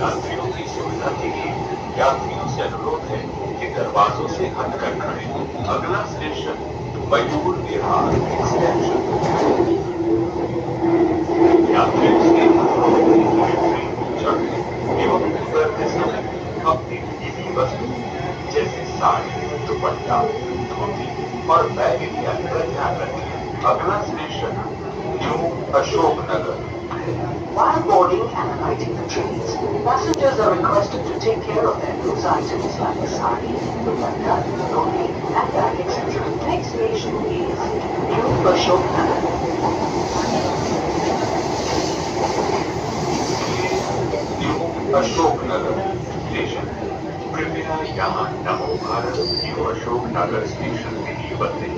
यात्रियों की सुविधा के लिए यात्रियों से अनुरोध है कि दरवाजों से हटकर खड़े हों। अगला स्टेशन मयूर विहार एक्सटेंशन। यात्रियों से अनुरोध है कि ट्रेन में चढ़ने एवं उतरते समय अपनी भीगी वस्तु जैसे साड़ी, दुपट्टा, धोती और बैग इत्यादि का ध्यान रखें। अगला station new Ashoknagar. While boarding and alighting the trains, passengers are requested to take care of their loose items like sari, dupatta, dhoti, and bag, etc. Next station is New Ashoknagar. New Ashoknagar station. कृपया यहाँ नमो Bharat new Ashoknagar station के लिए बदलें।